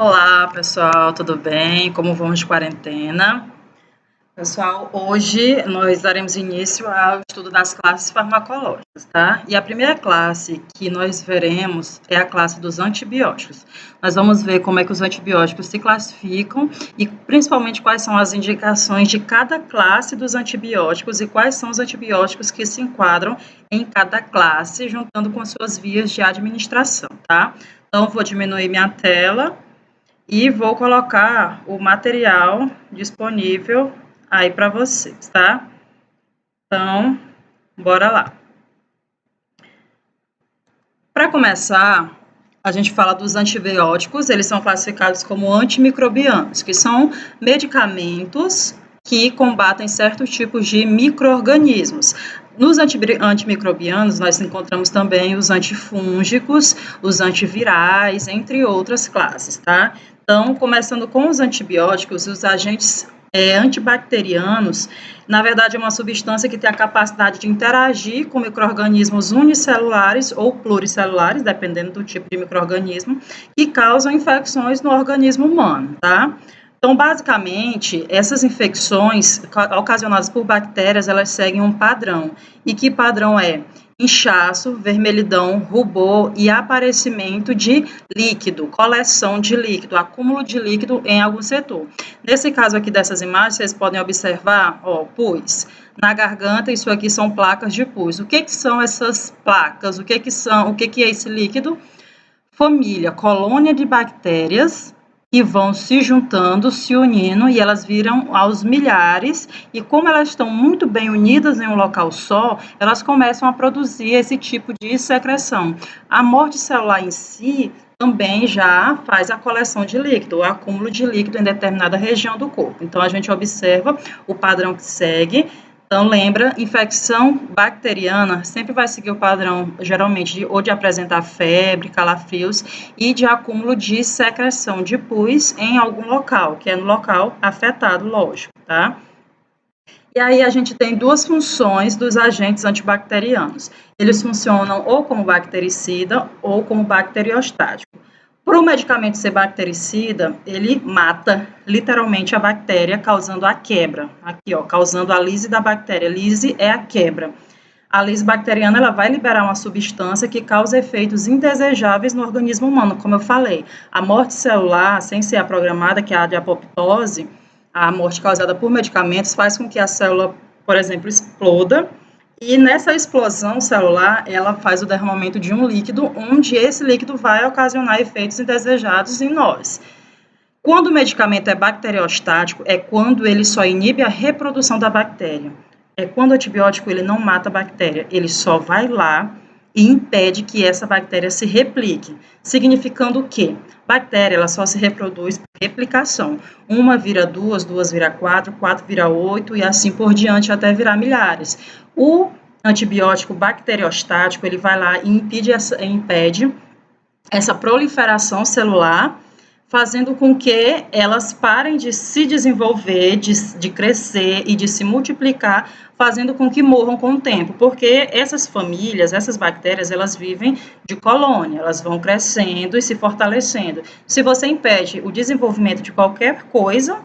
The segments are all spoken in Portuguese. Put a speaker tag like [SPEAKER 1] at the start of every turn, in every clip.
[SPEAKER 1] Olá, pessoal, tudo bem? Como vamos de quarentena? Pessoal, hoje nós daremos início ao estudo das classes farmacológicas, tá? E a primeira classe que nós veremos é a classe dos antibióticos. Nós vamos ver como é que os antibióticos se classificam e principalmente quais são as indicações de cada classe dos antibióticos e quais são os antibióticos que se enquadram em cada classe, juntando com as suas vias de administração, tá? Então, vou diminuir minha tela e vou colocar o material disponível aí para vocês, tá? Então, bora lá. Para começar, a gente fala dos antibióticos, eles são classificados como antimicrobianos, que são medicamentos que combatem certos tipos de micro-organismos. Nos antimicrobianos, nós encontramos também os antifúngicos, os antivirais, entre outras classes, tá? Então, começando com os antibióticos, os agentes antibacterianos, na verdade, é uma substância que tem a capacidade de interagir com micro-organismos unicelulares ou pluricelulares, dependendo do tipo de micro-organismo, que causam infecções no organismo humano, tá? Então, basicamente, essas infecções ocasionadas por bactérias, elas seguem um padrão. E que padrão é? Inchaço, vermelhidão, rubor e aparecimento de líquido, coleção de líquido, acúmulo de líquido em algum setor. Nesse caso aqui dessas imagens, vocês podem observar, ó, pus. Na garganta, isso aqui são placas de pus. O que são essas placas? O que é esse líquido? Família, colônia de bactérias que vão se juntando, se unindo, e elas viram aos milhares, e como elas estão muito bem unidas em um local só, elas começam a produzir esse tipo de secreção. A morte celular em si também já faz a coleção de líquido, o acúmulo de líquido em determinada região do corpo. Então, a gente observa o padrão que segue. Então, lembra, infecção bacteriana sempre vai seguir o padrão, geralmente, ou de apresentar febre, calafrios e de acúmulo de secreção de pus em algum local, que é no local afetado, lógico, tá? E aí a gente tem duas funções dos agentes antibacterianos. Eles funcionam ou como bactericida ou como bacteriostático. Para o medicamento ser bactericida, ele mata literalmente a bactéria, causando a quebra. Aqui, ó, causando a lise da bactéria. Lise é a quebra. A lise bacteriana, ela vai liberar uma substância que causa efeitos indesejáveis no organismo humano, como eu falei. A morte celular, sem ser a programada, que é a de apoptose, a morte causada por medicamentos, faz com que a célula, por exemplo, exploda, e nessa explosão celular, ela faz o derramamento de um líquido, onde esse líquido vai ocasionar efeitos indesejados em nós. Quando o medicamento é bacteriostático, é quando ele só inibe a reprodução da bactéria. É quando o antibiótico ele não mata a bactéria, ele só vai lá e impede que essa bactéria se replique. Significando o quê? Bactéria, ela só se reproduz por replicação. Uma vira duas, duas vira quatro, quatro vira oito e assim por diante até virar milhares. O antibiótico bacteriostático, ele vai lá e impede essa proliferação celular, fazendo com que elas parem de se desenvolver, de crescer e de se multiplicar, fazendo com que morram com o tempo, porque essas famílias, essas bactérias, elas vivem de colônia, elas vão crescendo e se fortalecendo. Se você impede o desenvolvimento de qualquer coisa,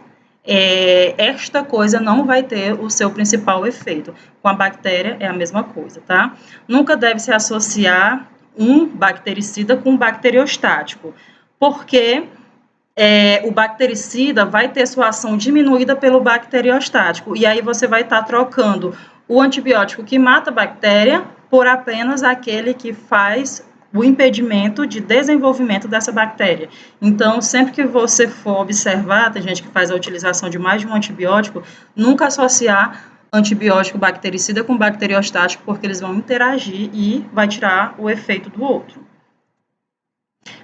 [SPEAKER 1] esta coisa não vai ter o seu principal efeito. Com a bactéria é a mesma coisa, tá? Nunca deve se associar um bactericida com um bacteriostático, porque o bactericida vai ter sua ação diminuída pelo bacteriostático, e aí você vai estar trocando o antibiótico que mata a bactéria por apenas aquele que faz o impedimento de desenvolvimento dessa bactéria. Então, sempre que você for observar, tem gente que faz a utilização de mais de um antibiótico, nunca associar antibiótico bactericida com bacteriostático, porque eles vão interagir e vai tirar o efeito do outro.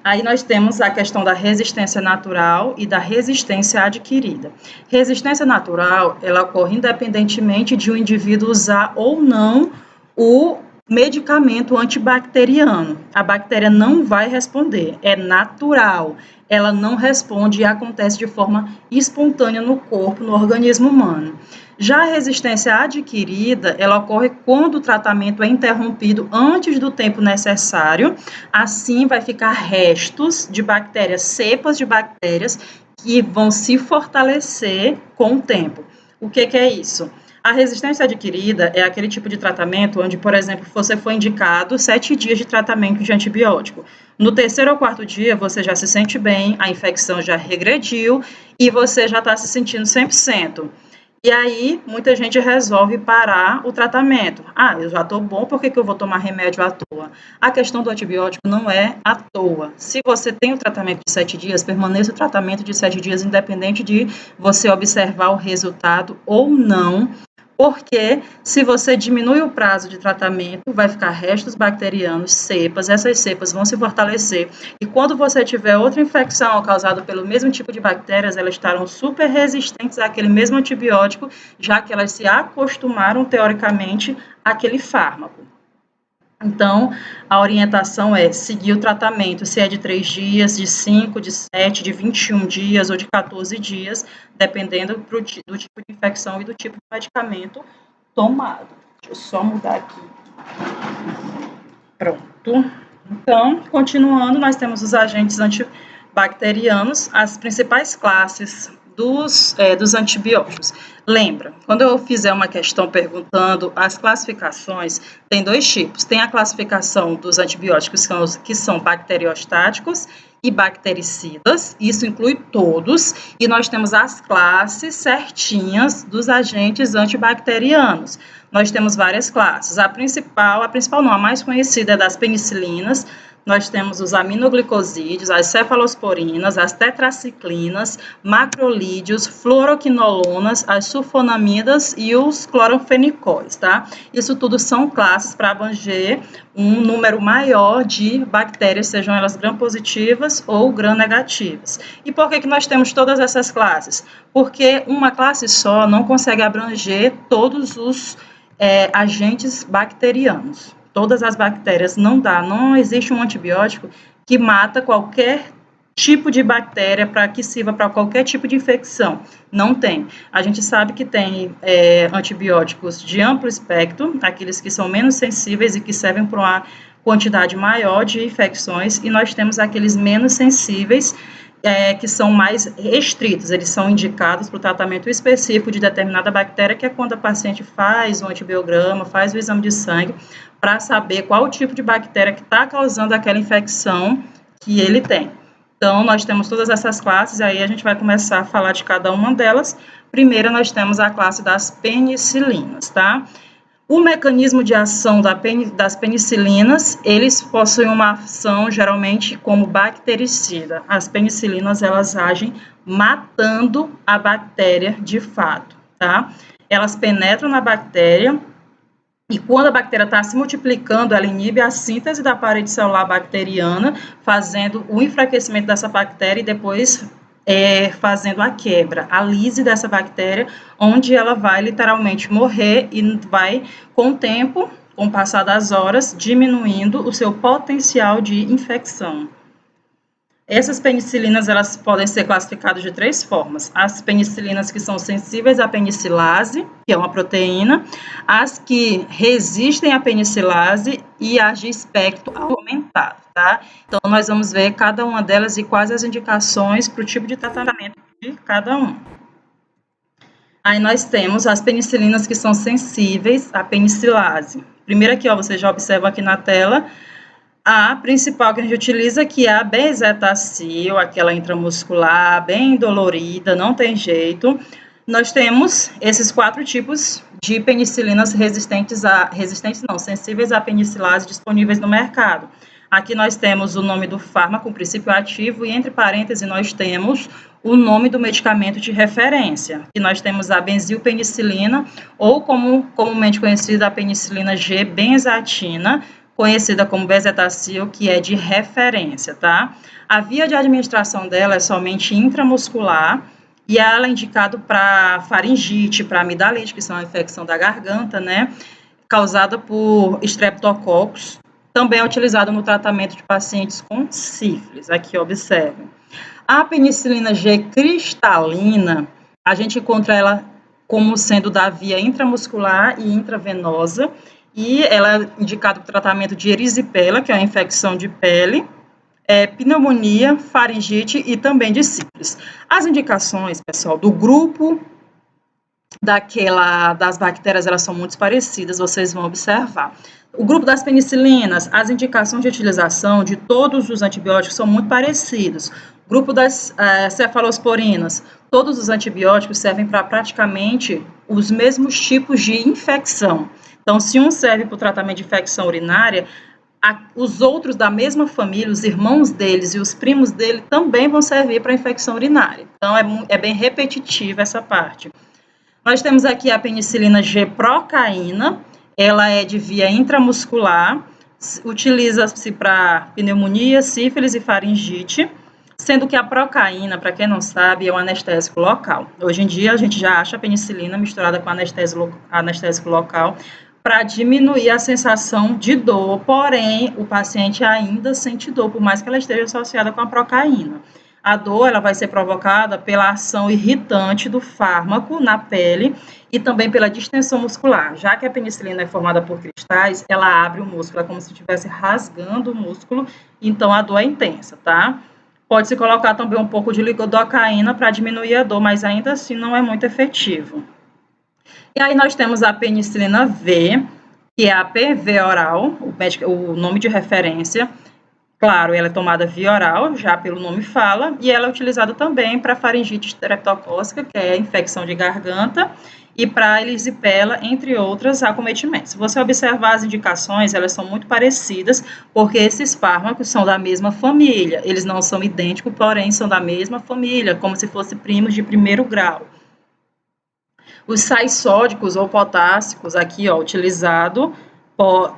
[SPEAKER 1] Aí nós temos a questão da resistência natural e da resistência adquirida. Resistência natural, ela ocorre independentemente de o indivíduo usar ou não o medicamento antibacteriano. A bactéria não vai responder, é natural. Ela não responde e acontece de forma espontânea no corpo, no organismo humano. Já a resistência adquirida, ela ocorre quando o tratamento é interrompido antes do tempo necessário. Assim, vai ficar restos de bactérias, cepas de bactérias, que vão se fortalecer com o tempo. O que é isso? A resistência adquirida é aquele tipo de tratamento onde, por exemplo, você foi indicado 7 dias de tratamento de antibiótico. No terceiro ou quarto dia, você já se sente bem, a infecção já regrediu e você já está se sentindo 100%. E aí, muita gente resolve parar o tratamento. Ah, eu já estou bom, por que eu vou tomar remédio à toa? A questão do antibiótico não é à toa. Se você tem o tratamento de 7 dias, permaneça o tratamento de 7 dias, independente de você observar o resultado ou não, porque se você diminui o prazo de tratamento, vai ficar restos bacterianos, cepas, essas cepas vão se fortalecer, e quando você tiver outra infecção causada pelo mesmo tipo de bactérias, elas estarão super resistentes àquele mesmo antibiótico, já que elas se acostumaram, teoricamente, àquele fármaco. Então, a orientação é seguir o tratamento, se é de 3 dias, de 5, de 7, de 21 dias ou de 14 dias, dependendo do tipo de infecção e do tipo de medicamento tomado. Deixa eu só mudar aqui. Pronto. Então, continuando, nós temos os agentes antibacterianos, as principais classes dos antibióticos. Lembra, quando eu fizer uma questão perguntando as classificações, tem 2 tipos. Tem a classificação dos antibióticos que são bacteriostáticos e bactericidas, isso inclui todos, e nós temos as classes certinhas dos agentes antibacterianos. Nós temos várias classes. A principal não, a mais conhecida é das penicilinas. Nós temos os aminoglicosídeos, as cefalosporinas, as tetraciclinas, macrolídeos, fluoroquinolonas, as sulfonamidas e os cloranfenicóis, tá? Isso tudo são classes para abranger um número maior de bactérias, sejam elas gram-positivas ou gram-negativas. E por que nós temos todas essas classes? Porque uma classe só não consegue abranger todos os agentes bacterianos. Todas as bactérias não dá, não existe um antibiótico que mata qualquer tipo de bactéria para que sirva para qualquer tipo de infecção. Não tem. A gente sabe que tem antibióticos de amplo espectro, aqueles que são menos sensíveis e que servem para uma quantidade maior de infecções, e nós temos aqueles menos sensíveis, que são mais restritos, eles são indicados para o tratamento específico de determinada bactéria, que é quando a paciente faz um antibiograma, faz o exame de sangue, para saber qual o tipo de bactéria que está causando aquela infecção que ele tem. Então, nós temos todas essas classes, aí a gente vai começar a falar de cada uma delas. Primeiro, nós temos a classe das penicilinas, tá? O mecanismo de ação das penicilinas, eles possuem uma ação geralmente como bactericida. As penicilinas, elas agem matando a bactéria de fato, tá? Elas penetram na bactéria e quando a bactéria está se multiplicando, ela inibe a síntese da parede celular bacteriana, fazendo o enfraquecimento dessa bactéria e depois fazendo a quebra, a lise dessa bactéria, onde ela vai literalmente morrer e vai, com o tempo, com o passar das horas, diminuindo o seu potencial de infecção. Essas penicilinas, elas podem ser classificadas de 3 formas. As penicilinas que são sensíveis à penicilase, que é uma proteína, as que resistem à penicilase e as de espectro aumentado, tá? Então, nós vamos ver cada uma delas e quais as indicações para o tipo de tratamento de cada um. Aí nós temos as penicilinas que são sensíveis à penicilase. Primeiro aqui, ó, você já observa aqui na tela, a principal que a gente utiliza, que é a benzetacil, aquela intramuscular, bem dolorida, não tem jeito. Nós temos esses 4 tipos de penicilinas sensíveis à penicilase disponíveis no mercado. Aqui nós temos o nome do fármaco, o princípio ativo, e entre parênteses nós temos o nome do medicamento de referência. E nós temos a benzilpenicilina, ou comumente conhecida a penicilina G-benzatina, conhecida como benzetacil, que é de referência, tá? A via de administração dela é somente intramuscular e ela é indicada para faringite, para amidalite, que são a infecção da garganta, né? causada por Streptococcus, também é utilizado no tratamento de pacientes com sífilis. Aqui, observem. A penicilina G cristalina, a gente encontra ela como sendo da via intramuscular e intravenosa, e ela é indicada para o tratamento de erisipela, que é uma infecção de pele, pneumonia, faringite e também de sífilis. As indicações, pessoal, do grupo das bactérias, elas são muito parecidas, vocês vão observar. O grupo das penicilinas, as indicações de utilização de todos os antibióticos são muito parecidos. O grupo das cefalosporinas, todos os antibióticos servem para praticamente os mesmos tipos de infecção. Então, se um serve para o tratamento de infecção urinária, os outros da mesma família, os irmãos deles e os primos dele também vão servir para infecção urinária. Então, é bem repetitiva essa parte. Nós temos aqui a penicilina G-procaína, ela é de via intramuscular, utiliza-se para pneumonia, sífilis e faringite, sendo que a procaína, para quem não sabe, é um anestésico local. Hoje em dia, a gente já acha a penicilina misturada com anestésico local para diminuir a sensação de dor, porém, o paciente ainda sente dor, por mais que ela esteja associada com a procaína. A dor, ela vai ser provocada pela ação irritante do fármaco na pele e também pela distensão muscular. Já que a penicilina é formada por cristais, ela abre o músculo, é como se estivesse rasgando o músculo, então a dor é intensa, tá? Pode-se colocar também um pouco de lidocaína para diminuir a dor, mas ainda assim não é muito efetivo. E aí nós temos a penicilina V, que é a PV oral, o nome de referência. Claro, ela é tomada via oral, já pelo nome fala, e ela é utilizada também para faringite streptocócica, que é infecção de garganta, e para erisipela, entre outros acometimentos. Se você observar as indicações, elas são muito parecidas, porque esses fármacos são da mesma família. Eles não são idênticos, porém são da mesma família, como se fossem primos de primeiro grau. Os sais sódicos ou potássicos, aqui, ó, utilizado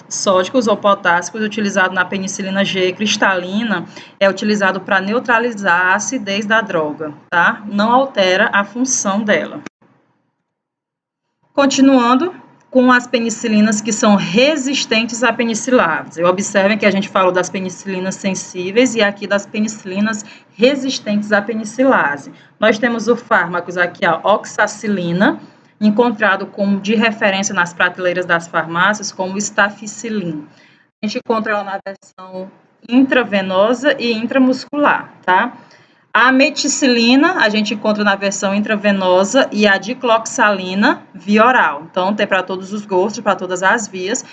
[SPEAKER 1] sódicos ou potássicos utilizado na penicilina G cristalina é utilizado para neutralizar a acidez da droga, tá? Não altera a função dela. Continuando com as penicilinas que são resistentes à penicilase. Observem que a gente falou das penicilinas sensíveis e aqui das penicilinas resistentes à penicilase. Nós temos os fármacos aqui, a oxacilina, encontrado como de referência nas prateleiras das farmácias como estaficilina. A gente encontra ela na versão intravenosa e intramuscular, tá? A meticilina a gente encontra na versão intravenosa e a dicloxalina via oral. Então, tem para todos os gostos, para todas as vias.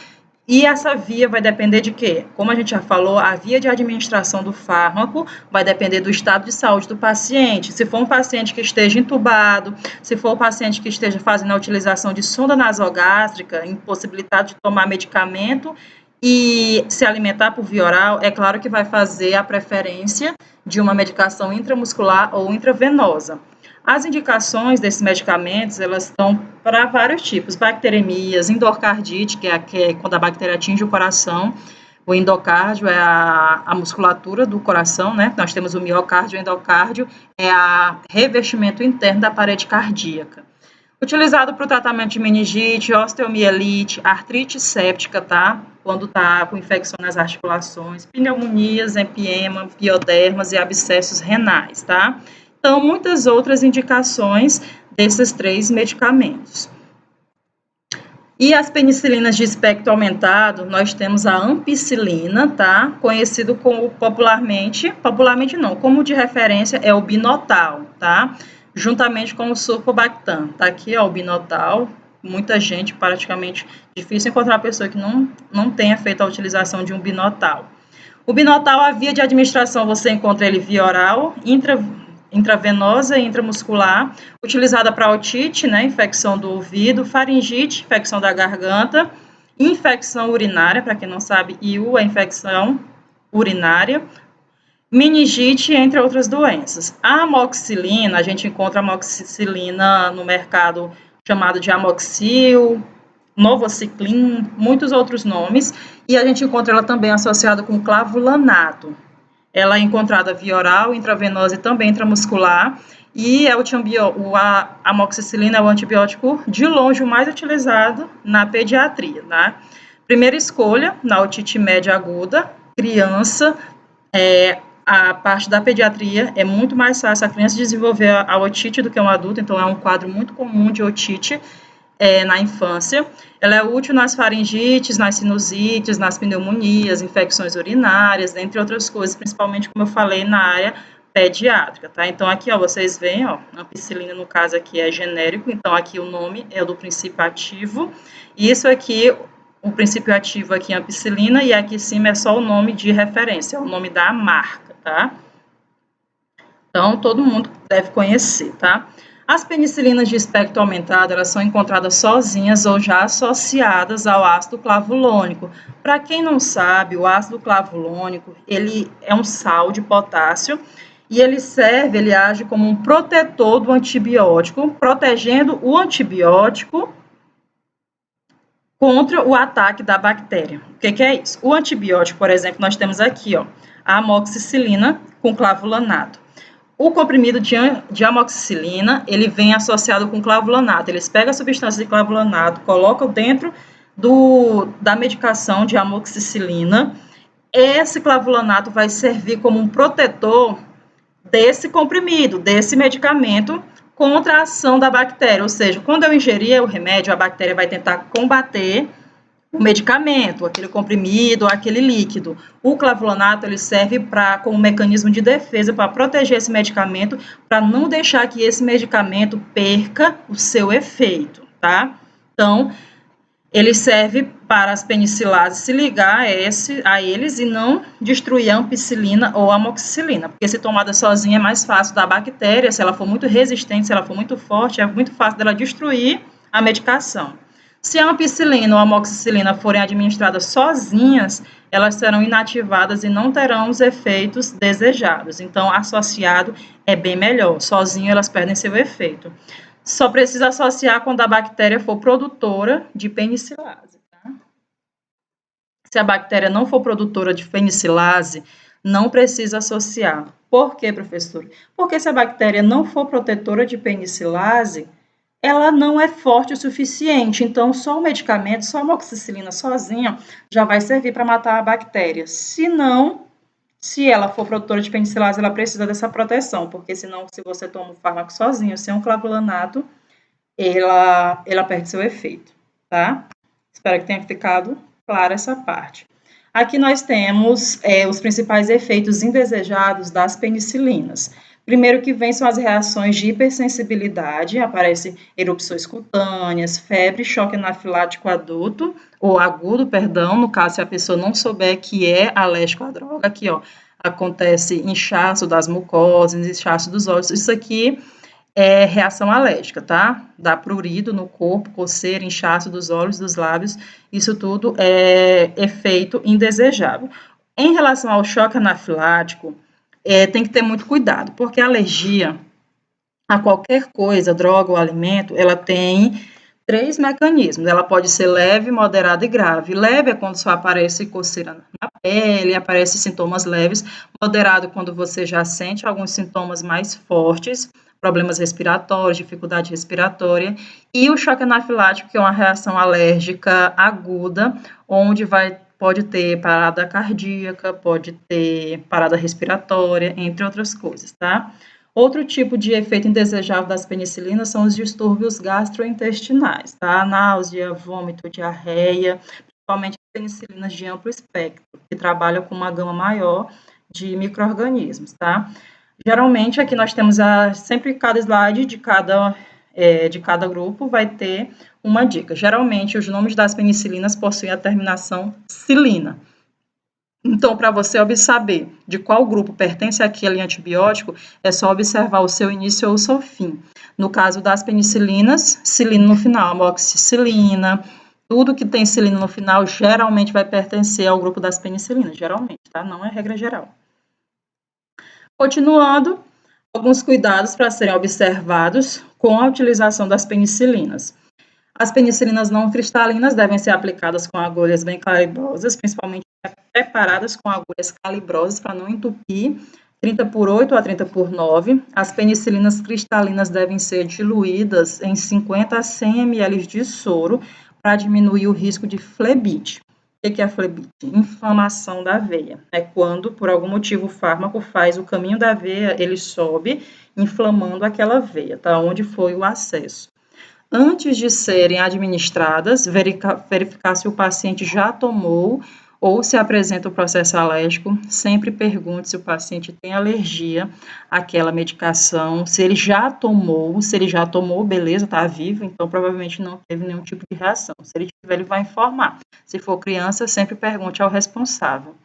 [SPEAKER 1] E essa via vai depender de quê? Como a gente já falou, a via de administração do fármaco vai depender do estado de saúde do paciente. Se for um paciente que esteja entubado, se for um paciente que esteja fazendo a utilização de sonda nasogástrica, impossibilitado de tomar medicamento e se alimentar por via oral, é claro que vai fazer a preferência de uma medicação intramuscular ou intravenosa. As indicações desses medicamentos, elas estão para vários tipos, bacteremias, endocardite, que é quando a bactéria atinge o coração, o endocárdio é a musculatura do coração, né? Nós temos o miocárdio, o endocárdio é o revestimento interno da parede cardíaca. Utilizado para o tratamento de meningite, osteomielite, artrite séptica, tá? Quando está com infecção nas articulações, pneumonias, empiema, piodermas e abscessos renais, tá? Então, muitas outras indicações desses 3 medicamentos. E as penicilinas de espectro aumentado, nós temos a ampicilina, tá? Conhecido como popularmente não, como de referência é o binotal, tá? Juntamente com o sulfobactam. Tá aqui, ó, o binotal. Muita gente, praticamente, difícil encontrar uma pessoa que não tenha feito a utilização de um binotal. O binotal, a via de administração, você encontra ele via oral, intravenosa e intramuscular, utilizada para otite, né, infecção do ouvido, faringite, infecção da garganta, infecção urinária, para quem não sabe, IU é infecção urinária, meningite, entre outras doenças. A amoxicilina, a gente encontra amoxicilina no mercado chamado de amoxil, novociclin, muitos outros nomes, e a gente encontra ela também associada com clavulanato. Ela é encontrada via oral, intravenosa e também intramuscular. E a amoxicilina é o antibiótico de longe o mais utilizado na pediatria, né? Primeira escolha, na otite média aguda, criança, a parte da pediatria é muito mais fácil a criança desenvolver a otite do que um adulto, então é um quadro muito comum de otite na infância. Ela é útil nas faringites, nas sinusites, nas pneumonias, infecções urinárias, entre outras coisas, principalmente, como eu falei, na área pediátrica, tá? Então, aqui, ó, vocês veem, ó, ampicilina, no caso aqui, é genérico, então aqui o nome é do princípio ativo, e isso aqui, o princípio ativo aqui é ampicilina, e aqui em cima é só o nome de referência, é o nome da marca, tá? Então, todo mundo deve conhecer, tá? As penicilinas de espectro aumentado, elas são encontradas sozinhas ou já associadas ao ácido clavulônico. Para quem não sabe, o ácido clavulônico, ele é um sal de potássio e ele age como um protetor do antibiótico, protegendo o antibiótico contra o ataque da bactéria. O que é isso? O antibiótico, por exemplo, nós temos aqui, ó, a amoxicilina com clavulanato. O comprimido de amoxicilina, ele vem associado com clavulanato. Eles pegam a substância de clavulanato, colocam dentro da medicação de amoxicilina. Esse clavulanato vai servir como um protetor desse comprimido, desse medicamento, contra a ação da bactéria. Ou seja, quando eu ingerir o remédio, a bactéria vai tentar combater o medicamento, aquele comprimido, aquele líquido. O clavulanato, ele serve como um mecanismo de defesa para proteger esse medicamento, para não deixar que esse medicamento perca o seu efeito, tá? Então, ele serve para as penicilases se ligar a eles e não destruir a ampicilina ou a amoxicilina, porque se tomada sozinha é mais fácil da bactéria, se ela for muito resistente, se ela for muito forte, é muito fácil dela destruir a medicação. Se a ampicilina ou a amoxicilina forem administradas sozinhas, elas serão inativadas e não terão os efeitos desejados. Então, associado é bem melhor. Sozinho, elas perdem seu efeito. Só precisa associar quando a bactéria for produtora de penicilase. Tá? Se a bactéria não for produtora de penicilase, não precisa associar. Por quê, professor? Porque se a bactéria não for protetora de penicilase, ela não é forte o suficiente, então só o medicamento, só a amoxicilina sozinha já vai servir para matar a bactéria. Se ela for produtora de penicilase, ela precisa dessa proteção, porque senão, se você toma o fármaco sozinho, sem um clavulanato, ela perde seu efeito, tá? Espero que tenha ficado clara essa parte. Aqui nós temos os principais efeitos indesejados das penicilinas. Primeiro que vem são as reações de hipersensibilidade, aparecem erupções cutâneas, febre, choque anafilático agudo, no caso se a pessoa não souber que é alérgico à droga, aqui ó, acontece inchaço das mucosas, inchaço dos olhos, isso aqui é reação alérgica, tá? Dá prurido no corpo, coceira, inchaço dos olhos, dos lábios, isso tudo é efeito indesejável. Em relação ao choque anafilático, tem que ter muito cuidado, porque a alergia a qualquer coisa, droga ou alimento, ela tem 3 mecanismos. Ela pode ser leve, moderada e grave. Leve é quando só aparece coceira na pele, aparecem sintomas leves. Moderado, quando você já sente alguns sintomas mais fortes, problemas respiratórios, dificuldade respiratória. E o choque anafilático, que é uma reação alérgica aguda, onde pode ter parada cardíaca, pode ter parada respiratória, entre outras coisas, tá? Outro tipo de efeito indesejável das penicilinas são os distúrbios gastrointestinais, tá? Náusea, vômito, diarreia, principalmente penicilinas de amplo espectro, que trabalham com uma gama maior de micro-organismos, tá? Geralmente, aqui nós temos sempre cada slide de cada grupo vai ter uma dica. Geralmente, os nomes das penicilinas possuem a terminação cilina. Então, para você saber de qual grupo pertence aquele antibiótico, é só observar o seu início ou o seu fim. No caso das penicilinas, cilina no final, amoxicilina, tudo que tem cilina no final geralmente vai pertencer ao grupo das penicilinas, geralmente, tá? Não é regra geral. Continuando, alguns cuidados para serem observados com a utilização das penicilinas. As penicilinas não cristalinas devem ser aplicadas com agulhas bem calibosas, principalmente preparadas com agulhas calibrosas para não entupir, 30/8 a 30/9. As penicilinas cristalinas devem ser diluídas em 50 a 100 ml de soro para diminuir o risco de flebite. O que é a flebite? Inflamação da veia. É quando, por algum motivo, o fármaco faz o caminho da veia, ele sobe, inflamando aquela veia, tá? Onde foi o acesso. Antes de serem administradas, verificar se o paciente já tomou ou se apresenta o processo alérgico. Sempre pergunte se o paciente tem alergia àquela medicação, se ele já tomou, beleza, está vivo, então provavelmente não teve nenhum tipo de reação. Se ele tiver, ele vai informar. Se for criança, sempre pergunte ao responsável.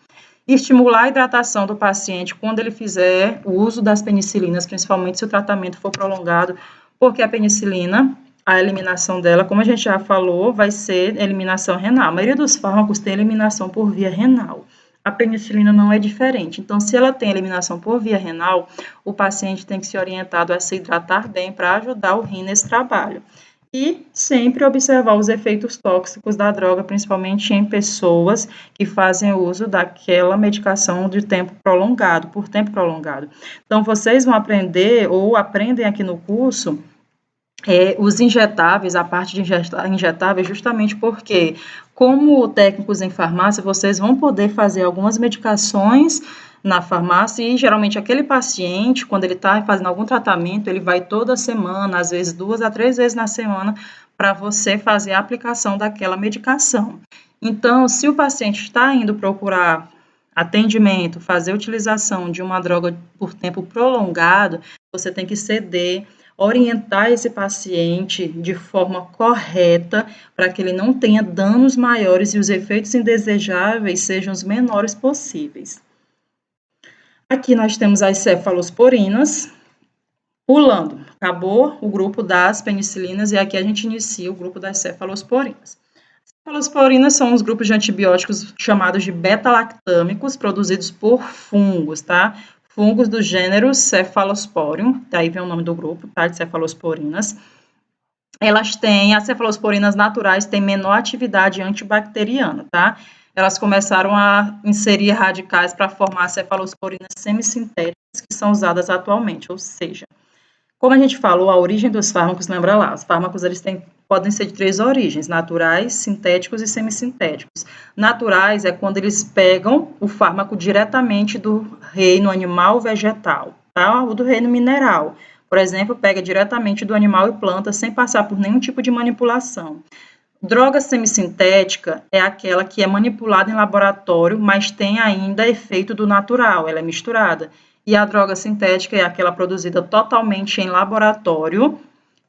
[SPEAKER 1] Estimular a hidratação do paciente quando ele fizer o uso das penicilinas, principalmente se o tratamento for prolongado, porque a penicilina, a eliminação dela, como a gente já falou, vai ser eliminação renal. A maioria dos fármacos tem eliminação por via renal. A penicilina não é diferente. Então, se ela tem eliminação por via renal, o paciente tem que ser orientado a se hidratar bem para ajudar o rim nesse trabalho. E sempre observar os efeitos tóxicos da droga, principalmente em pessoas que fazem uso daquela medicação de tempo prolongado, por tempo prolongado. Então, vocês vão aprender, ou aprendem aqui no curso, os injetáveis, a parte de injetáveis, justamente porque, como técnicos em farmácia, vocês vão poder fazer algumas medicações na farmácia e, geralmente, aquele paciente, quando ele está fazendo algum tratamento, ele vai toda semana, às vezes 2 a 3 vezes na semana, para você fazer a aplicação daquela medicação. Então, se o paciente está indo procurar atendimento, fazer utilização de uma droga por tempo prolongado, você tem que ceder, orientar esse paciente de forma correta para que ele não tenha danos maiores e os efeitos indesejáveis sejam os menores possíveis. Aqui nós temos as cefalosporinas. Pulando, acabou o grupo das penicilinas e aqui a gente inicia o grupo das cefalosporinas. Cefalosporinas são os grupos de antibióticos chamados de beta-lactâmicos produzidos por fungos, tá? Fungos do gênero Cephalosporium, daí vem o nome do grupo, tá? De cefalosporinas. As cefalosporinas naturais têm menor atividade antibacteriana, tá? Elas começaram a inserir radicais para formar cefalosporinas semissintéticas que são usadas atualmente, ou seja, como a gente falou, a origem dos fármacos, lembra lá, os fármacos podem ser de 3 origens, naturais, sintéticos e semissintéticos. Naturais é quando eles pegam o fármaco diretamente do reino animal vegetal, tá? Ou do reino mineral. Por exemplo, pega diretamente do animal e planta sem passar por nenhum tipo de manipulação. Droga semissintética é aquela que é manipulada em laboratório, mas tem ainda efeito do natural, ela é misturada. E a droga sintética é aquela produzida totalmente em laboratório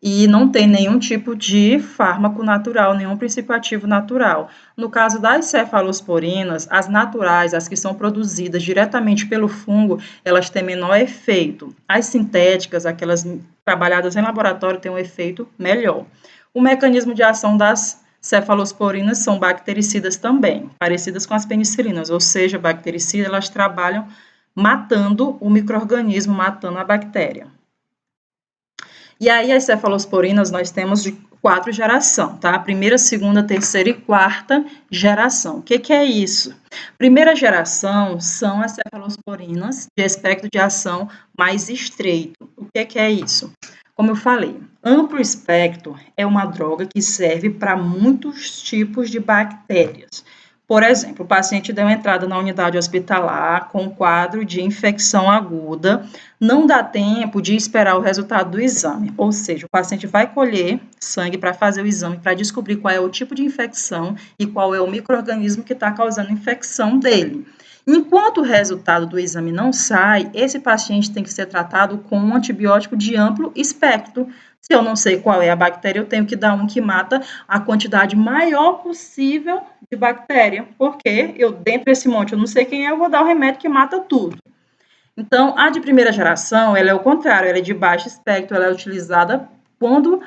[SPEAKER 1] e não tem nenhum tipo de fármaco natural, nenhum princípio ativo natural. No caso das cefalosporinas, as naturais, as que são produzidas diretamente pelo fungo, elas têm menor efeito. As sintéticas, aquelas trabalhadas em laboratório, têm um efeito melhor. O mecanismo de ação das cefalosporinas são bactericidas também, parecidas com as penicilinas, ou seja, bactericidas, elas trabalham matando o micro-organismo, matando a bactéria. E aí, as cefalosporinas, nós temos de 4 gerações, tá? Primeira, segunda, terceira e quarta geração. O que é isso? Primeira geração são as cefalosporinas de espectro de ação mais estreito. O que é isso? Como eu falei, amplo espectro é uma droga que serve para muitos tipos de bactérias. Por exemplo, o paciente deu entrada na unidade hospitalar com quadro de infecção aguda, não dá tempo de esperar o resultado do exame, ou seja, o paciente vai colher sangue para fazer o exame, para descobrir qual é o tipo de infecção e qual é o micro-organismo que está causando a infecção dele. Enquanto o resultado do exame não sai, esse paciente tem que ser tratado com um antibiótico de amplo espectro. Se eu não sei qual é a bactéria, eu tenho que dar um que mata a quantidade maior possível de bactéria, porque dentro desse monte, eu não sei quem é, eu vou dar o remédio que mata tudo. Então, a de primeira geração, ela é o contrário, ela é de baixo espectro, ela é utilizada quando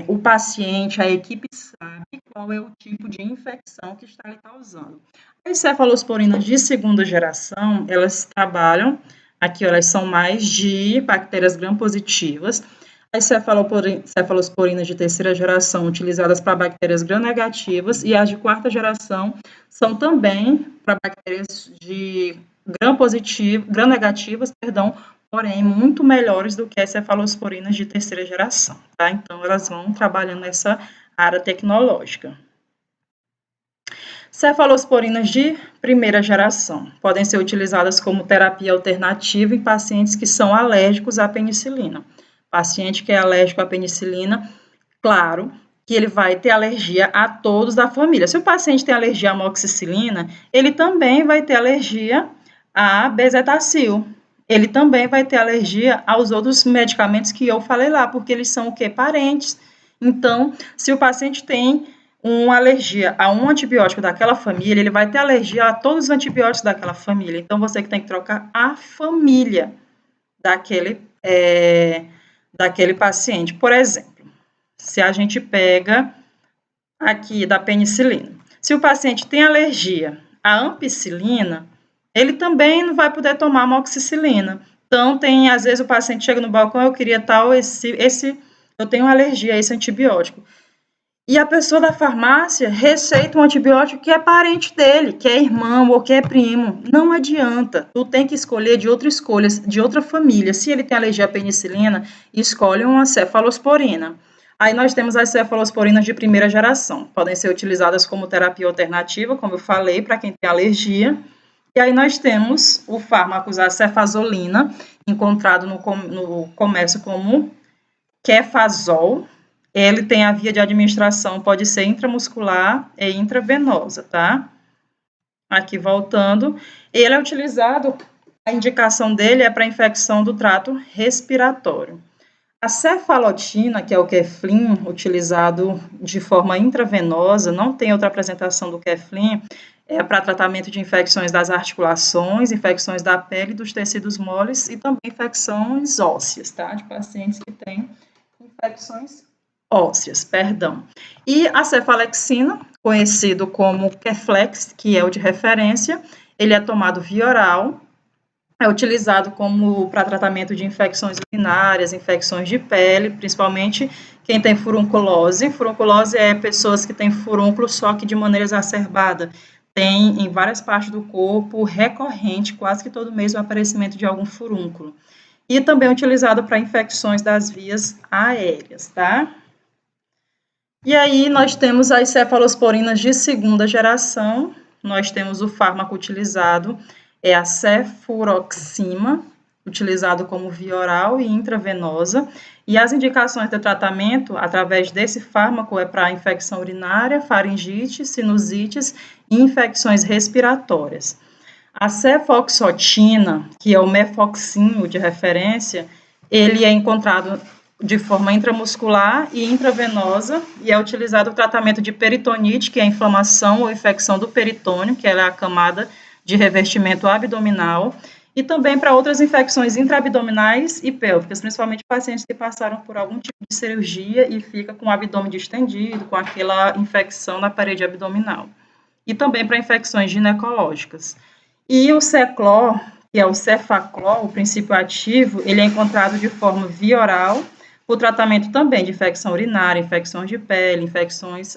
[SPEAKER 1] o paciente, a equipe sabe qual é o tipo de infecção que está lhe causando. As cefalosporinas de segunda geração, elas trabalham, aqui elas são mais de bactérias gram-positivas. As cefalosporinas de terceira geração, utilizadas para bactérias gram-negativas, e as de quarta geração são também para bactérias de gram-negativas, porém muito melhores do que as cefalosporinas de terceira geração, tá? Então, elas vão trabalhando nessa área tecnológica. Cefalosporinas de primeira geração podem ser utilizadas como terapia alternativa em pacientes que são alérgicos à penicilina. Paciente que é alérgico à penicilina, claro que ele vai ter alergia a todos da família. Se o paciente tem alergia à amoxicilina, ele também vai ter alergia a bezetacil. Ele também vai ter alergia aos outros medicamentos que eu falei lá, porque eles são o quê? Parentes. Então, se o paciente tem uma alergia a um antibiótico daquela família, ele vai ter alergia a todos os antibióticos daquela família. Então, você que tem que trocar a família daquele paciente. Por exemplo, se a gente pega aqui da penicilina, se o paciente tem alergia à ampicilina, ele também não vai poder tomar amoxicilina. Então, às vezes o paciente chega no balcão, eu queria tal, eu tenho alergia a esse antibiótico. E a pessoa da farmácia receita um antibiótico que é parente dele, que é irmão ou que é primo. Não adianta. Tu tem que escolher de outra família. Se ele tem alergia à penicilina, escolhe uma cefalosporina. Aí nós temos as cefalosporinas de primeira geração. Podem ser utilizadas como terapia alternativa, como eu falei, para quem tem alergia. E aí nós temos o fármaco a cefazolina, encontrado no comércio como Kefazol. Ele tem a via de administração, pode ser intramuscular e intravenosa, tá? Aqui voltando, ele é utilizado, a indicação dele é para infecção do trato respiratório. A cefalotina, que é o Keflin, utilizado de forma intravenosa, não tem outra apresentação do Keflin, é para tratamento de infecções das articulações, infecções da pele, dos tecidos moles e também infecções ósseas, tá? De pacientes que têm infecções ósseas, perdão. E a cefalexina, conhecido como Keflex, que é o de referência, ele é tomado via oral, é utilizado para tratamento de infecções urinárias, infecções de pele, principalmente quem tem furunculose. Furunculose é pessoas que têm furúnculo, só que de maneira exacerbada. Tem em várias partes do corpo, recorrente, quase que todo mês, o aparecimento de algum furúnculo. E também é utilizado para infecções das vias aéreas, tá? E aí nós temos as cefalosporinas de segunda geração, nós temos o fármaco utilizado, é a cefuroxima, utilizado como via oral e intravenosa, e as indicações de tratamento através desse fármaco é para infecção urinária, faringite, sinusites e infecções respiratórias. A cefoxotina, que é o mefoxinho de referência, ele é encontrado de forma intramuscular e intravenosa, e é utilizado o tratamento de peritonite, que é a inflamação ou infecção do peritônio, que é a camada de revestimento abdominal, e também para outras infecções intraabdominais e pélvicas, principalmente pacientes que passaram por algum tipo de cirurgia e fica com o abdômen distendido, com aquela infecção na parede abdominal. E também para infecções ginecológicas. E o Ceclor, que é o Cefaclor, o princípio ativo, ele é encontrado de forma via oral, o tratamento também de infecção urinária, infecções de pele,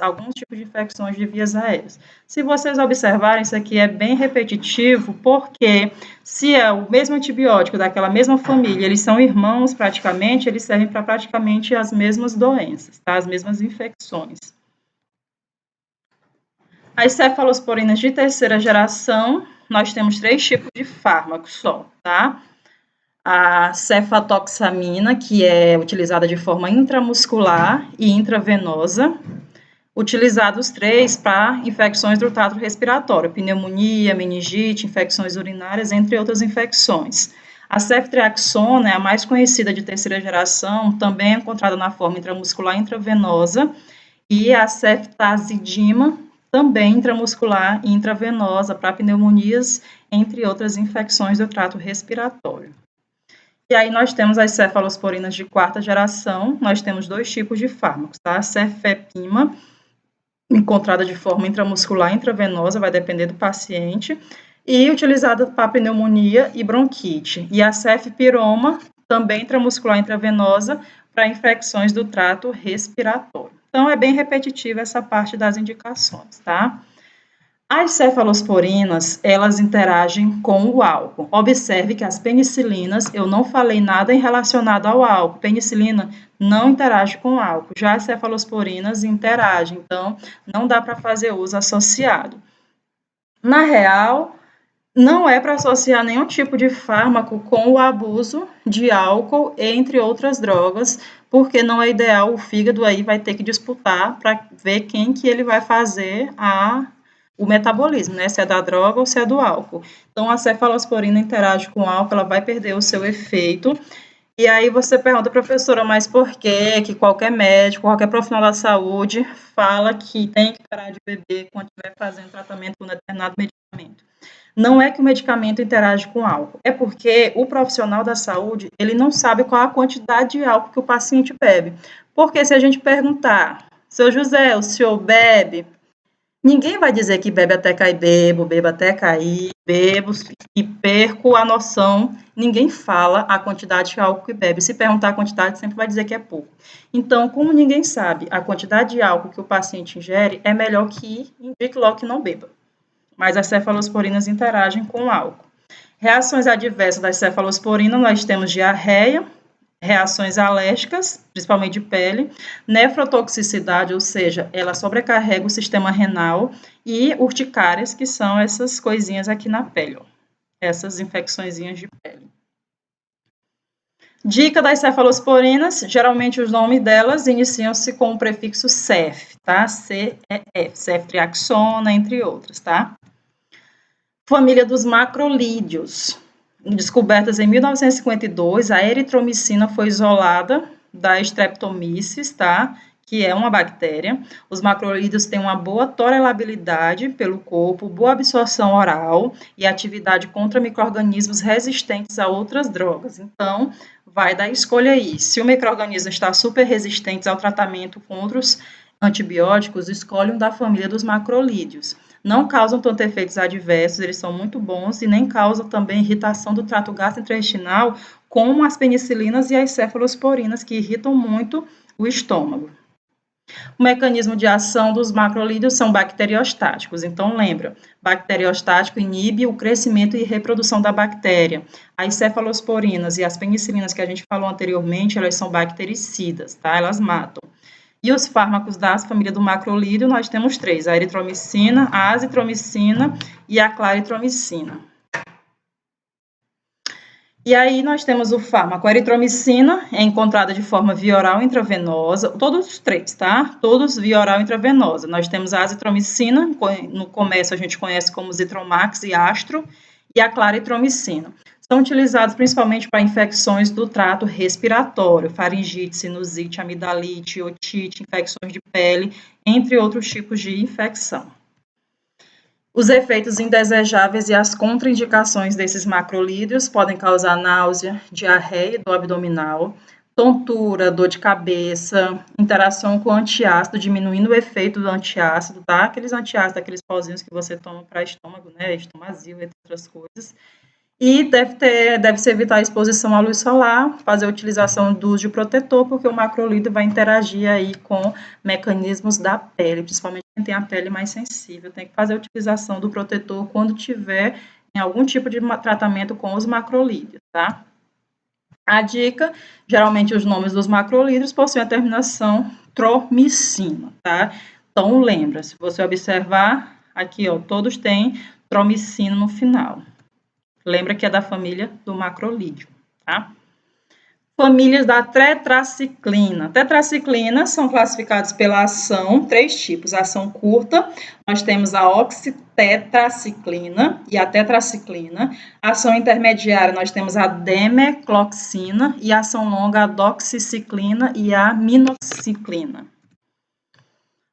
[SPEAKER 1] alguns tipos de infecções de vias aéreas. Se vocês observarem, isso aqui é bem repetitivo, porque se é o mesmo antibiótico daquela mesma família, eles são irmãos praticamente, eles servem para praticamente as mesmas doenças, tá? As mesmas infecções. As cefalosporinas de terceira geração, nós temos 3 tipos de fármacos só, tá? A cefatoxamina, que é utilizada de forma intramuscular e intravenosa, utilizados 3 para infecções do trato respiratório, pneumonia, meningite, infecções urinárias, entre outras infecções. A ceftriaxona é a mais conhecida de terceira geração, também é encontrada na forma intramuscular e intravenosa, e a ceftazidima, também intramuscular e intravenosa, para pneumonias, entre outras infecções do trato respiratório. E aí nós temos as cefalosporinas de quarta geração, nós temos 2 tipos de fármacos, tá? A cefepima, encontrada de forma intramuscular e intravenosa, vai depender do paciente, e utilizada para pneumonia e bronquite. E a cefpiroma, também intramuscular e intravenosa, para infecções do trato respiratório. Então, é bem repetitiva essa parte das indicações, tá? As cefalosporinas, elas interagem com o álcool. Observe que as penicilinas, eu não falei nada em relacionado ao álcool. Penicilina não interage com o álcool. Já as cefalosporinas interagem, então não dá para fazer uso associado. Na real, não é para associar nenhum tipo de fármaco com o abuso de álcool, entre outras drogas, porque não é ideal, o fígado aí vai ter que disputar para ver quem que ele vai fazer o metabolismo, né? Se é da droga ou se é do álcool. Então, a cefalosporina interage com o álcool, ela vai perder o seu efeito. E aí você pergunta, professora, mas por que qualquer médico, qualquer profissional da saúde fala que tem que parar de beber quando estiver fazendo tratamento com um determinado medicamento? Não é que o medicamento interage com álcool, é porque o profissional da saúde, ele não sabe qual a quantidade de álcool que o paciente bebe. Porque se a gente perguntar, seu José, o senhor bebe? Ninguém vai dizer que bebe até cair, bebo até cair, bebo e perco a noção. Ninguém fala a quantidade de álcool que bebe. Se perguntar a quantidade, sempre vai dizer que é pouco. Então, como ninguém sabe a quantidade de álcool que o paciente ingere, é melhor que indique logo que não beba. Mas as cefalosporinas interagem com o álcool. Reações adversas das cefalosporinas, nós temos diarreia, reações alérgicas, principalmente de pele, nefrotoxicidade, ou seja, ela sobrecarrega o sistema renal, e urticárias, que são essas coisinhas aqui na pele, ó, essas infecçõezinhas de pele. Dica das cefalosporinas, geralmente os nomes delas iniciam-se com o prefixo cef, tá? C-E-F, ceftriaxona, entre outras, tá? Família dos macrolídeos. Descobertas em 1952, a eritromicina foi isolada da Streptomyces, tá? Que é uma bactéria. Os macrolídeos têm uma boa tolerabilidade pelo corpo, boa absorção oral e atividade contra micro-organismos resistentes a outras drogas. Então, vai da escolha aí. Se o micro-organismo está super resistente ao tratamento com outros antibióticos, escolhe um da família dos macrolídeos. Não causam tanto efeitos adversos, eles são muito bons e nem causam também irritação do trato gastrointestinal, como as penicilinas e as cefalosporinas, que irritam muito o estômago. O mecanismo de ação dos macrolídeos são bacteriostáticos. Então, lembra, bacteriostático inibe o crescimento e reprodução da bactéria. As cefalosporinas e as penicilinas que a gente falou anteriormente, elas são bactericidas, tá? Elas matam. E os fármacos da família do macrolídeo, nós temos 3, a eritromicina, a azitromicina e a claritromicina. E aí nós temos o fármaco, a eritromicina, é encontrada de forma via oral intravenosa, todos os 3, tá? Todos via oral intravenosa. Nós temos a azitromicina, no comércio a gente conhece como Zitromax e Astro, e a claritromicina. São utilizados principalmente para infecções do trato respiratório, faringite, sinusite, amidalite, otite, infecções de pele, entre outros tipos de infecção. Os efeitos indesejáveis e as contraindicações desses macrolídeos podem causar náusea, diarreia do abdominal, tontura, dor de cabeça, interação com antiácido, diminuindo o efeito do antiácido, tá? Aqueles antiácidos, aqueles pauzinhos que você toma para estômago, né? Estomazil, entre outras coisas. E deve-se evitar a exposição à luz solar, fazer a utilização do uso de protetor, porque o macrolídeo vai interagir aí com mecanismos da pele, principalmente quem tem a pele mais sensível. Tem que fazer a utilização do protetor quando tiver em algum tipo de tratamento com os macrolídeos, tá? A dica, geralmente os nomes dos macrolídeos possuem a terminação tromicina, tá? Então, lembra, se você observar, aqui, ó, todos têm tromicina no final. Lembra que é da família do macrolídeo, tá? Famílias da tetraciclina. Tetraciclinas são classificadas pela ação, 3 tipos. A ação curta, nós temos a oxitetraciclina e a tetraciclina. A ação intermediária, nós temos a demecloxina, e a ação longa, a doxiciclina e a minoxiclina.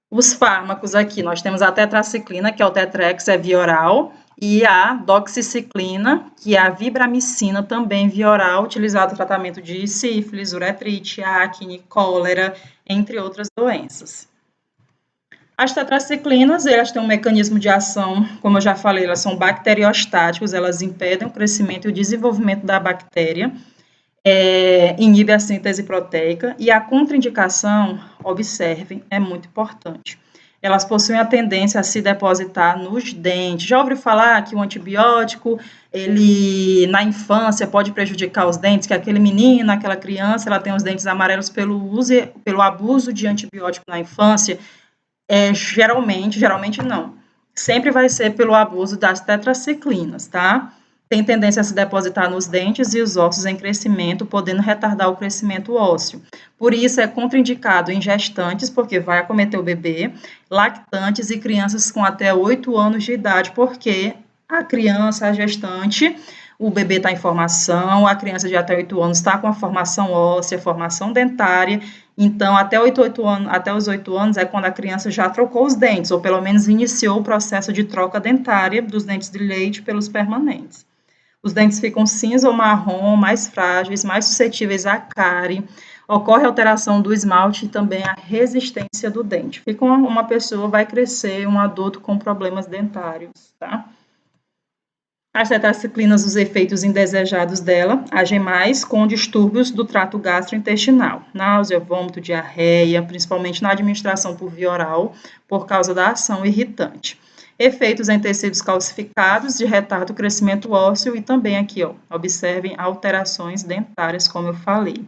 [SPEAKER 1] Os fármacos aqui, nós temos a tetraciclina, que é o Tetrex, é via oral, e a doxiciclina, que é a vibramicina, também via oral, utilizada no tratamento de sífilis, uretrite, acne, cólera, entre outras doenças. As tetraciclinas, elas têm um mecanismo de ação, como eu já falei, elas são bacteriostáticos, elas impedem o crescimento e o desenvolvimento da bactéria. inibe a síntese proteica, e a contraindicação, observem, é muito importante. Elas possuem a tendência a se depositar nos dentes. Já ouviu falar que o antibiótico, ele na infância pode prejudicar os dentes, que aquele menino, aquela criança, ela tem os dentes amarelos pelo abuso de antibiótico na infância? Geralmente não. Sempre vai ser pelo abuso das tetraciclinas, tá? Tem tendência a se depositar nos dentes e os ossos em crescimento, podendo retardar o crescimento ósseo. Por isso, é contraindicado em gestantes, porque vai acometer o bebê, lactantes e crianças com até 8 anos de idade, porque a criança, a gestante, o bebê está em formação, a criança de até 8 anos está com a formação óssea, formação dentária. Então, até os 8 anos é quando a criança já trocou os dentes, ou pelo menos iniciou o processo de troca dentária dos dentes de leite pelos permanentes. Os dentes ficam cinza ou marrom, mais frágeis, mais suscetíveis à cárie. Ocorre alteração do esmalte e também a resistência do dente. Fica uma pessoa, vai crescer, um adulto com problemas dentários, tá? As tetraciclinas, os efeitos indesejados dela, agem mais com distúrbios do trato gastrointestinal, náusea, vômito, diarreia, principalmente na administração por via oral, por causa da ação irritante. Efeitos em tecidos calcificados, de retardo do crescimento ósseo e também aqui, observem alterações dentárias, como eu falei.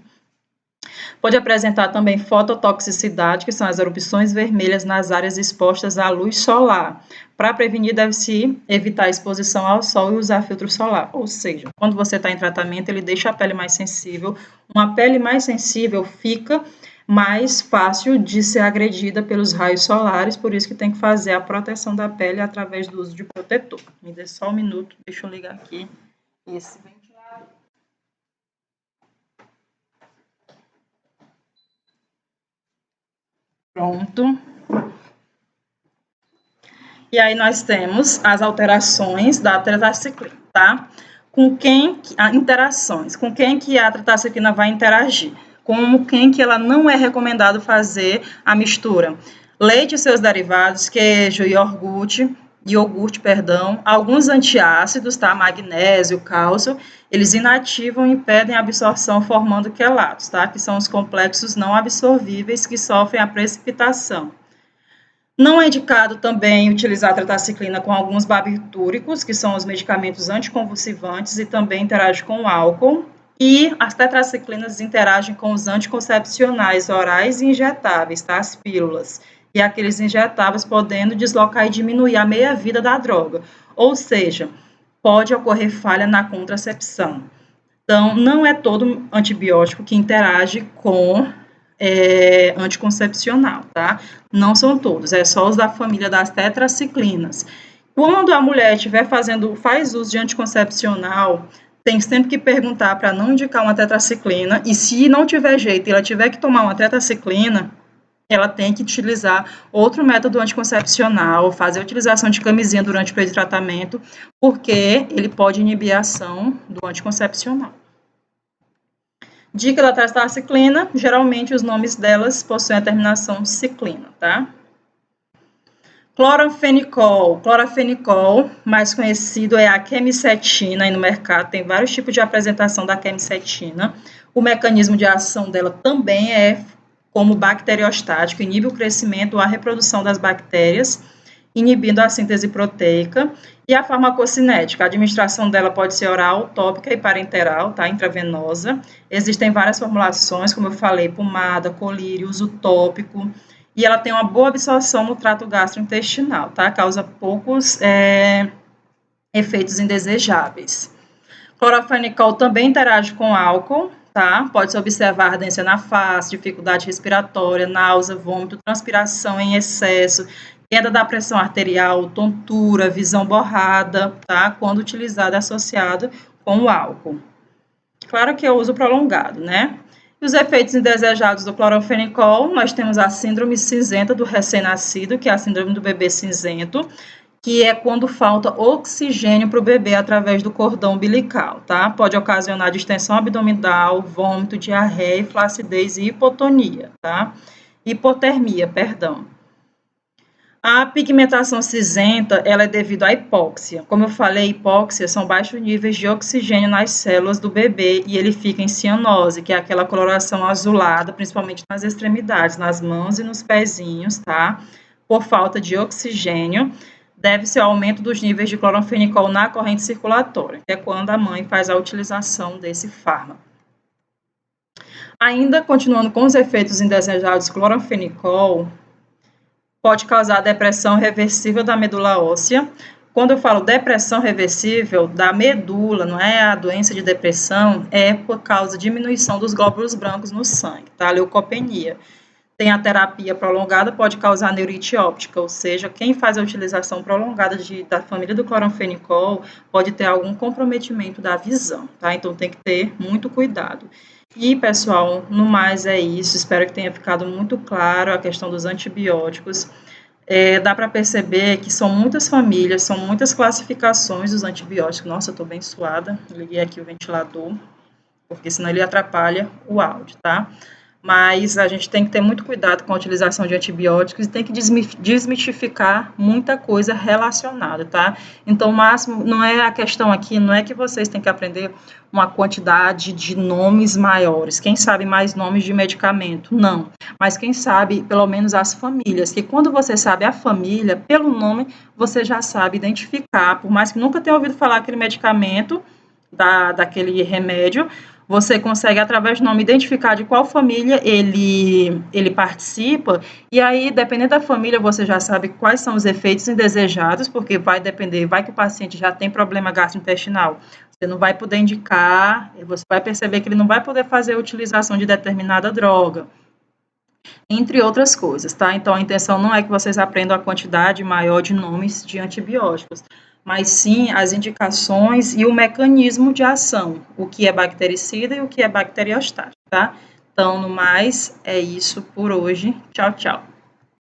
[SPEAKER 1] Pode apresentar também fototoxicidade, que são as erupções vermelhas nas áreas expostas à luz solar. Para prevenir, deve-se evitar a exposição ao sol e usar filtro solar. Ou seja, quando você está em tratamento, ele deixa a pele mais sensível. Uma pele mais sensível fica mais fácil de ser agredida pelos raios solares, por isso que tem que fazer a proteção da pele através do uso de protetor. Me dê só um minuto, deixa eu ligar aqui esse ventilador. Pronto. E aí nós temos as alterações da tetraciclina, tá? Interações. Com quem que a tetraciclina vai interagir? Com quem que ela não é recomendado fazer a mistura? Leite e seus derivados, queijo e iogurte, alguns antiácidos, tá? Magnésio, cálcio, eles inativam e impedem a absorção formando quelatos, tá? Que são os complexos não absorvíveis que sofrem a precipitação. Não é indicado também utilizar a tetraciclina com alguns barbitúricos, que são os medicamentos anticonvulsivantes, e também interage com o álcool. E as tetraciclinas interagem com os anticoncepcionais orais e injetáveis, tá? As pílulas. E aqueles injetáveis podendo deslocar e diminuir a meia-vida da droga. Ou seja, pode ocorrer falha na contracepção. Então, não é todo antibiótico que interage com anticoncepcional, tá? Não são todos, é só os da família das tetraciclinas. Quando a mulher faz uso de anticoncepcional, tem sempre que perguntar para não indicar uma tetraciclina, e se não tiver jeito e ela tiver que tomar uma tetraciclina, ela tem que utilizar outro método anticoncepcional, fazer a utilização de camisinha durante o período de tratamento, porque ele pode inibir a ação do anticoncepcional. Dica da tetraciclina, geralmente os nomes delas possuem a terminação ciclina, tá? Cloranfenicol. Cloranfenicol, mais conhecido é a quemicetina, e no mercado tem vários tipos de apresentação da quemicetina. O mecanismo de ação dela também é como bacteriostático, inibe o crescimento ou a reprodução das bactérias, inibindo a síntese proteica. E a farmacocinética, a administração dela pode ser oral, tópica e parenteral, tá? Intravenosa. Existem várias formulações, como eu falei, pomada, colírio, uso tópico. E ela tem uma boa absorção no trato gastrointestinal, tá? Causa poucos efeitos indesejáveis. Clorofenicol também interage com álcool, tá? Pode-se observar ardência na face, dificuldade respiratória, náusea, vômito, transpiração em excesso, queda da pressão arterial, tontura, visão borrada, tá? Quando utilizado associado com o álcool. Claro que é uso prolongado, né? E os efeitos indesejados do clorofenicol, nós temos a síndrome cinzenta do recém-nascido, que é a síndrome do bebê cinzento, que é quando falta oxigênio para o bebê através do cordão umbilical, tá? Pode ocasionar distensão abdominal, vômito, diarreia, flacidez e hipotonia, tá? Hipotermia, perdão. A pigmentação cinzenta, ela é devido à hipóxia. Como eu falei, hipóxia são baixos níveis de oxigênio nas células do bebê e ele fica em cianose, que é aquela coloração azulada, principalmente nas extremidades, nas mãos e nos pezinhos, tá? Por falta de oxigênio, deve-se ao aumento dos níveis de cloranfenicol na corrente circulatória, que é quando a mãe faz a utilização desse fármaco. Ainda continuando com os efeitos indesejados, cloranfenicol pode causar depressão reversível da medula óssea. Quando eu falo depressão reversível da medula, não é a doença de depressão, é por causa de diminuição dos glóbulos brancos no sangue, tá? Leucopenia. Tem a terapia prolongada, pode causar neurite óptica, ou seja, quem faz a utilização prolongada da família do cloranfenicol pode ter algum comprometimento da visão, tá? Então tem que ter muito cuidado. E, pessoal, no mais é isso. Espero que tenha ficado muito claro a questão dos antibióticos. Dá para perceber que são muitas famílias, são muitas classificações dos antibióticos. Nossa, eu estou bem suada. Liguei aqui o ventilador, porque senão ele atrapalha o áudio, tá? Mas a gente tem que ter muito cuidado com a utilização de antibióticos e tem que desmistificar muita coisa relacionada, tá? Então, o máximo, não é a questão aqui, não é que vocês têm que aprender uma quantidade de nomes maiores, quem sabe mais nomes de medicamento, não. Mas quem sabe, pelo menos as famílias, que quando você sabe a família, pelo nome, você já sabe identificar, por mais que nunca tenha ouvido falar aquele medicamento, daquele remédio, você consegue, através do nome, identificar de qual família ele participa, e aí, dependendo da família, você já sabe quais são os efeitos indesejados, porque vai depender, vai que o paciente já tem problema gastrointestinal, você não vai poder indicar, você vai perceber que ele não vai poder fazer a utilização de determinada droga, entre outras coisas, tá? Então, a intenção não é que vocês aprendam a quantidade maior de nomes de antibióticos, mas sim as indicações e o mecanismo de ação, o que é bactericida e o que é bacteriostático, tá? Então, no mais, é isso por hoje. Tchau, tchau.